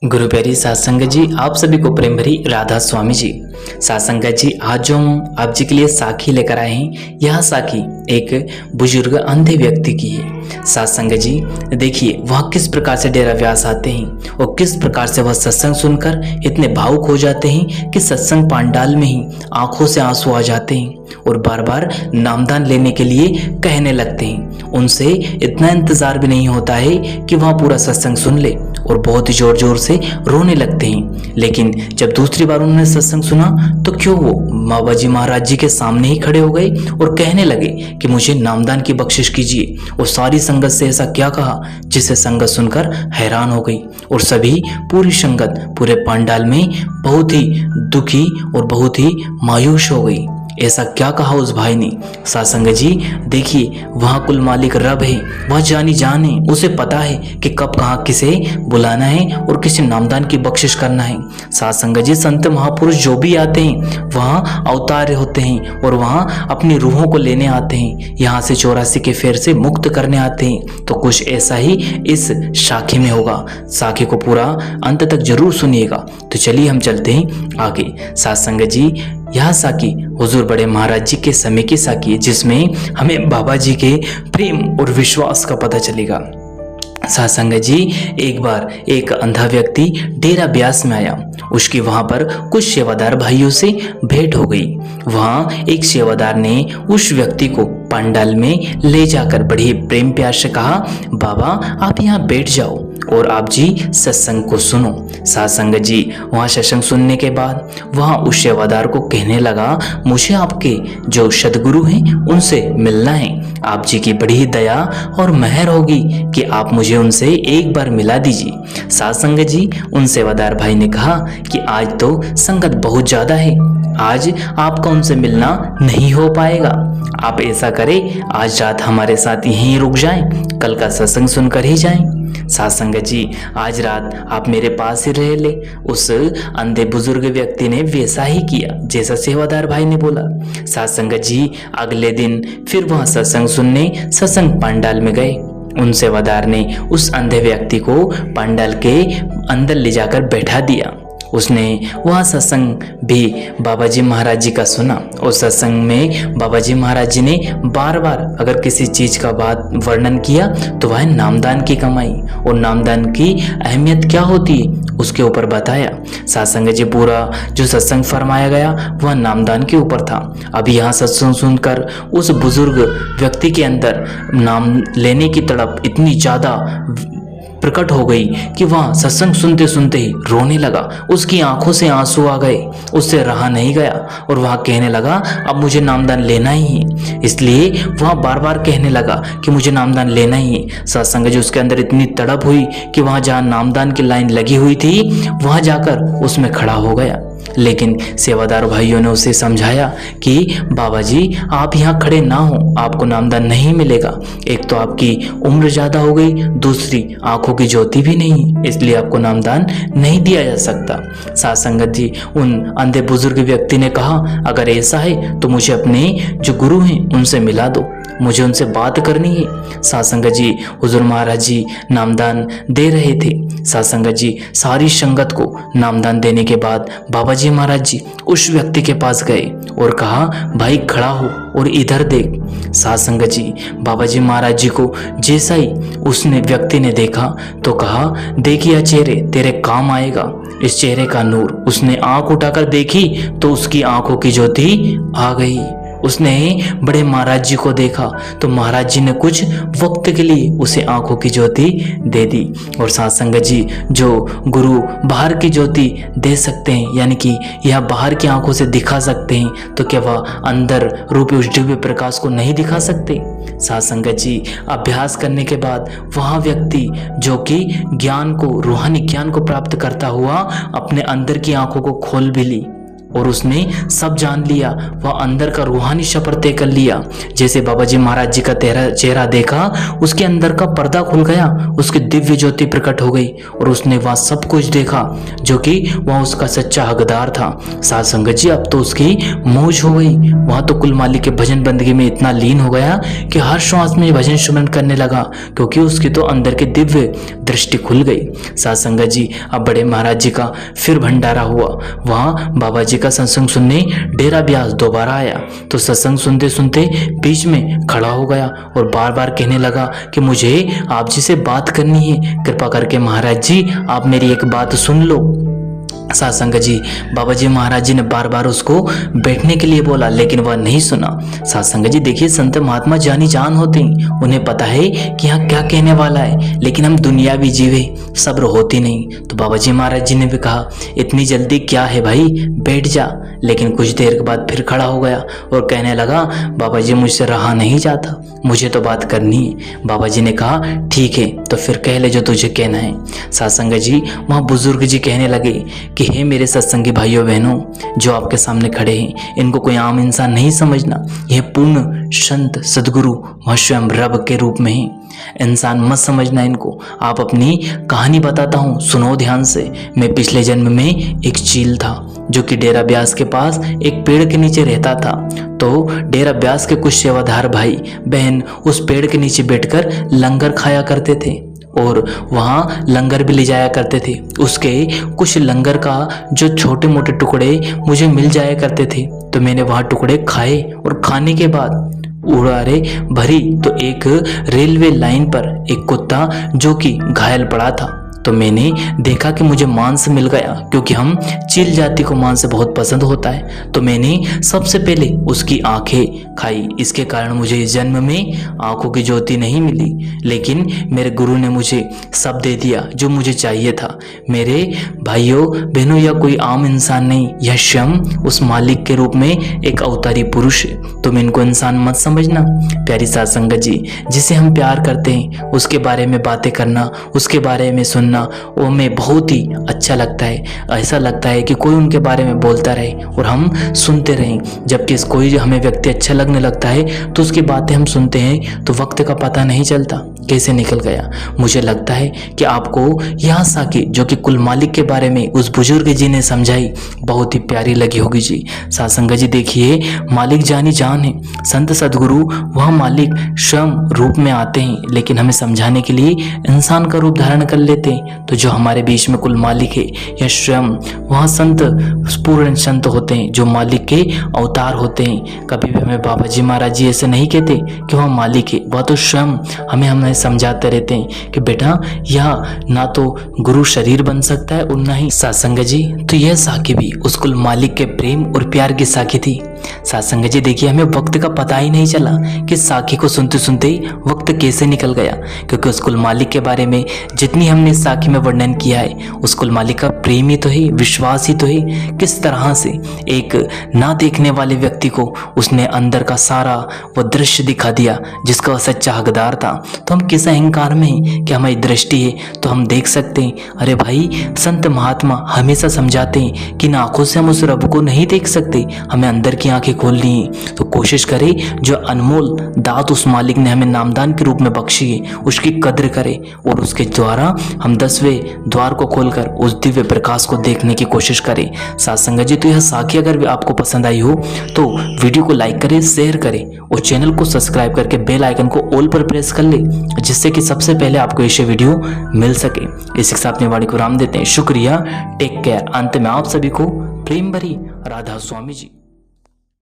गुरु प्यारी सात संगत जी, आप सभी को प्रेम भरी राधा स्वामी जी। सात संगत जी, आज जो हम आप जी के लिए साखी लेकर आए हैं, यह साखी एक बुजुर्ग अंधे व्यक्ति की है। सात संगत जी, देखिए वह किस प्रकार से डेरा व्यास आते हैं और किस प्रकार से वह सत्संग सुनकर इतने भावुक हो जाते हैं कि सत्संग पांडाल में ही आंखों से आंसू आ जाते हैं और बार बार नामदान लेने के लिए कहने लगते हैं। उनसे इतना इंतजार भी नहीं होता है कि वह पूरा सत्संग सुन ले और बहुत ही जोर जोर से रोने लगते हैं। लेकिन जब दूसरी बार उन्होंने सत्संग सुना तो क्यों वो बाबाजी महाराज जी के सामने ही खड़े हो गए और कहने लगे कि मुझे नामदान की बख्शिश कीजिए। और सारी संगत से ऐसा क्या कहा जिसे संगत सुनकर हैरान हो गई और सभी पूरी संगत पूरे पंडाल में बहुत ही दुखी और बहुत ही मायूस हो गई। ऐसा क्या कहा उस भाई ने? सासंग जी देखिए, वहाँ कुल मालिक रब है, वह जानी जान है, उसे पता है कि कब कहाँ किसे बुलाना है और किसे नामदान की बख्शिश करना है। सासंग जी, संत महापुरुष जो भी आते हैं वहाँ अवतार होते हैं और वहाँ अपनी रूहों को लेने आते हैं, यहाँ से 84 के फेर से मुक्त करने आते हैं। तो कुछ ऐसा ही इस साखी में होगा। साखी को पूरा अंत तक जरूर सुनिएगा। तो चलिए हम चलते हैं आगे। सासंग जी, यह साखी हुजूर बड़े महाराज जी के समय की साखी है, जिसमें हमें बाबा जी के प्रेम और विश्वास का पता चलेगा। सासंग जी, एक बार एक अंधा व्यक्ति डेरा ब्यास में आया। उसकी वहां पर कुछ सेवादार भाइयों से भेंट हो गई। वहां एक सेवादार ने उस व्यक्ति को पंडाल में ले जाकर बड़े प्रेम प्यार से कहा, बाबा आप यहाँ बैठ जाओ और आप जी सत्संग को सुनो। सासंग जी, वहाँ सत्संग सुनने के बाद वहाँ उस सेवादार को कहने लगा, मुझे आपके जो सदगुरु हैं उनसे मिलना है। आप जी की बड़ी दया और मेहर होगी कि आप मुझे उनसे एक बार मिला दीजिए। सासंग जी, उन सेवादार भाई ने कहा कि आज तो संगत बहुत ज्यादा है, आज आपका उनसे मिलना नहीं हो पाएगा। आप ऐसा करें, आज रात हमारे साथ यहीं रुक जाएं, कल का सत्संग सुनकर ही जाएं। सासंग जी, आज रात आप मेरे पास ही रह ले। उस अंधे बुजुर्ग व्यक्ति ने वैसा ही किया जैसा सेवादार भाई ने बोला। सासंग जी, अगले दिन फिर वहां सत्संग सुनने सत्संग पंडाल में गए। उन सेवादार ने उस अंधे व्यक्ति को पंडाल के अंदर ले जाकर बैठा दिया। उसने वह सत्संग भी बाबाजी महाराज जी का सुना और सत्संग में बाबाजी महाराज जी ने बार बार अगर किसी चीज का बात वर्णन किया तो वह नामदान की कमाई और नामदान की अहमियत क्या होती है उसके ऊपर बताया। सत्संग जी, पूरा जो सत्संग फरमाया गया वह नामदान के ऊपर था। अभी यहाँ सत्संग सुनकर उस बुजुर्ग व्यक्ति के अंदर नाम लेने की तड़प इतनी ज्यादा प्रकट हो गई कि वह सत्संग सुनते सुनते ही रोने लगा। उसकी आंखों से आंसू आ गए, उससे रहा नहीं गया और वह कहने लगा, अब मुझे नामदान लेना ही है। इसलिए वह बार बार कहने लगा कि मुझे नामदान लेना ही है। सत्संग जी, उसके अंदर इतनी तड़प हुई कि वहां जहां नामदान की लाइन लगी हुई थी वहां जाकर उसमें खड़ा हो गया। लेकिन सेवादार भाइयों ने उसे समझाया कि बाबा जी आप यहाँ खड़े ना हो, आपको नामदान नहीं मिलेगा। एक तो आपकी उम्र ज्यादा हो गई, दूसरी आंखों की ज्योति भी नहीं, इसलिए आपको नामदान नहीं दिया जा सकता। साथ संगत जी, उन अंधे बुजुर्ग व्यक्ति ने कहा, अगर ऐसा है तो मुझे अपने जो गुरु हैं उनसे मिला दो, मुझे उनसे बात करनी है। सासंगत जी, हुजूर महाराज जी नामदान दे रहे थे। सासंगत जी, सारी संगत को नामदान देने के बाद बाबा जी महाराज जी उस व्यक्ति के पास गए और कहा, भाई खड़ा हो और इधर देख। सासंगत जी, बाबा जी महाराज जी को जैसा ही उसने व्यक्ति ने देखा तो कहा, देखिए चेहरे तेरे काम आएगा। इस चेहरे का नूर, उसने आंख उठाकर देखी तो उसकी आंखों की ज्योति आ गई। उसने बड़े महाराज जी को देखा तो महाराज जी ने कुछ वक्त के लिए उसे आंखों की ज्योति दे दी। और साथ संगत जी, जो गुरु बाहर की ज्योति दे सकते हैं, यानी कि यह बाहर की आंखों से दिखा सकते हैं, तो क्या वह अंदर रूपी उस दिव्य प्रकाश को नहीं दिखा सकते? साथ संगत जी, अभ्यास करने के बाद वह व्यक्ति जो कि ज्ञान को, रूहानी ज्ञान को प्राप्त करता हुआ अपने अंदर की आंखों को खोल भी ली और उसने सब जान लिया। वह अंदर का रूहानी सफर तय कर लिया। जैसे बाबा जी महाराज जी का चेहरा देखा, उसके अंदर का पर्दा खुल गया, उसकी दिव्य ज्योति प्रकट हो गई और उसने वह सब कुछ देखा जो कि वह उसका सच्चा हकदार था। साध संगत जी, अब तो उसकी मौज हो गई। वह तो कुल मालिक के भजन बंदगी में इतना लीन हो गया कि हर श्वास में भजन सुमरन करने लगा, क्योंकि उसकी तो अंदर की दिव्य दृष्टि खुल गई। साध संगत जी, अब बड़े महाराज जी का फिर भंडारा हुआ। वहाँ बाबा जी का सत्संग सुनने डेरा ब्यास दोबारा आया तो सत्संग सुनते सुनते बीच में खड़ा हो गया और बार बार कहने लगा कि मुझे आप जी से बात करनी है, कृपा करके महाराज जी आप मेरी एक बात सुन लो। साध संगत जी, बाबा जी महाराज जी ने बार बार उसको बैठने के लिए बोला, लेकिन वह नहीं सुना। साध संगत जी देखिए, संत महात्मा जानी जान होते हैं, उन्हें पता है कि यहाँ क्या कहने वाला है, लेकिन हम दुनियावी जीवे, सब्र होती नहीं। तो बाबा जी महाराज जी ने भी कहा, इतनी जल्दी क्या है भाई, बैठ जा। लेकिन कुछ देर के बाद फिर खड़ा हो गया और कहने लगा, बाबा जी मुझसे रहा नहीं जाता, मुझे तो बात करनी है। बाबा जी ने कहा, ठीक है तो फिर कह ले जो तुझे कहना है। साध संगत जी, वहाँ बुजुर्ग जी कहने लगे कि हे मेरे सत्संगी भाइयों बहनों, जो आपके सामने खड़े हैं, इनको कोई आम इंसान नहीं समझना। यह पूर्ण संत सदगुरु वह स्वयं रब के रूप में है, इंसान मत समझना इनको। आप अपनी कहानी बताता हूँ, सुनो ध्यान से। मैं पिछले जन्म में एक चील था जो कि डेरा ब्यास के पास एक पेड़ के नीचे रहता था। तो डेरा ब्यास के कुछ सेवादार भाई बहन उस पेड़ के नीचे बैठकर लंगर खाया करते थे और वहाँ लंगर भी ले जाया करते थे। उसके कुछ लंगर का जो छोटे मोटे टुकड़े मुझे मिल जाया करते थे, तो मैंने वहाँ टुकड़े खाए और खाने के बाद उड़ारे भरी तो एक रेलवे लाइन पर एक कुत्ता जो कि घायल पड़ा था, तो मैंने देखा कि मुझे मांस मिल गया, क्योंकि हम चील जाति को मांस बहुत पसंद होता है। तो मैंने सबसे पहले उसकी आंखें खाई। इसके कारण मुझे इस जन्म में आंखों की ज्योति नहीं मिली, लेकिन मेरे गुरु ने मुझे सब दे दिया जो मुझे चाहिए था। मेरे भाइयों बहनों, यह कोई आम इंसान नहीं, यह स्वयं उस मालिक के रूप में एक अवतारी पुरुष है। तुम इनको इंसान मत समझना। प्यारी साध संगत जी, जिसे हम प्यार करते हैं उसके बारे में बातें करना, उसके बारे में सुनना, वो हमें बहुत ही अच्छा लगता है। ऐसा लगता है कि कोई उनके बारे में बोलता रहे और हम सुनते रहें। जबकि कोई हमें व्यक्ति अच्छा लगने लगता है तो उसकी बातें हम सुनते हैं तो वक्त का पता नहीं चलता कैसे निकल गया। मुझे लगता है कि आपको यह साखी जो कि कुल मालिक के बारे में उस बुजुर्ग जी ने समझाई बहुत ही प्यारी लगी होगी जी। साध संगत जी देखिए, मालिक जानी जान है। संत सदगुरु वह मालिक स्वयं रूप में आते हैं, लेकिन हमें समझाने के लिए इंसान का रूप धारण कर लेते हैं। तो जो हमारे बीच में कुल मालिक है यह स्वयं वह संत पूर्ण संत होते हैं जो मालिक के अवतार होते हैं। कभी भी हमें बाबा जी महाराज जी ऐसे नहीं कहते कि वह मालिक है, वह तो स्वयं हमें समझाते रहते हैं कि बेटा यह ना तो गुरु शरीर बन सकता है और ना ही सत्संग जी। तो यह साखी भी उस कुल मालिक के प्रेम और प्यार की साखी थी। सत्संग जी देखिए, हमें वक्त का पता ही नहीं चला कि साखी को सुनते सुनते ही वक्त कैसे निकल गया, क्योंकि उस कुल मालिक के बारे में जितनी हमने साखी में वर्णन किया है, उस कुल मालिक का प्रेम ही तो है, विश्वास ही तो है। किस तरह से एक ना देखने वाले व्यक्ति को उसने अंदर का सारा वो दृश्य दिखा दिया जिसका वह सच्चा हकदार था। तो हम किस अहंकार में हैं कि हमारी दृष्टि है तो हम देख सकते हैं। अरे भाई, संत महात्मा हमेशा समझाते हैं कि इन आंखों से हम उस रब को नहीं देख सकते, हमें अंदर की आंखें खोलनी है। तो कोशिश करें जो अनमोल दात उस मालिक ने हमें नामदान के रूप में बख्शी है उसकी कद्र करें और उसके द्वारा हम 10वें द्वार को खोलकर उस दिव्य प्रकाश को देखने की कोशिश करें। साथ संगत जी, तो यह साखी अगर आपको पसंद आई हो तो वीडियो को लाइक करें, शेयर करें और चैनल को सब्सक्राइब करके बेल आइकन को ऑल पर प्रेस कर ले, जिससे कि सबसे पहले आपको ऐसे वीडियो मिल सके। इसी के साथ अपनी वाणी को विराम देते हैं। शुक्रिया, टेक केयर। अंत में आप सभी को प्रेम भरी राधा स्वामी जी।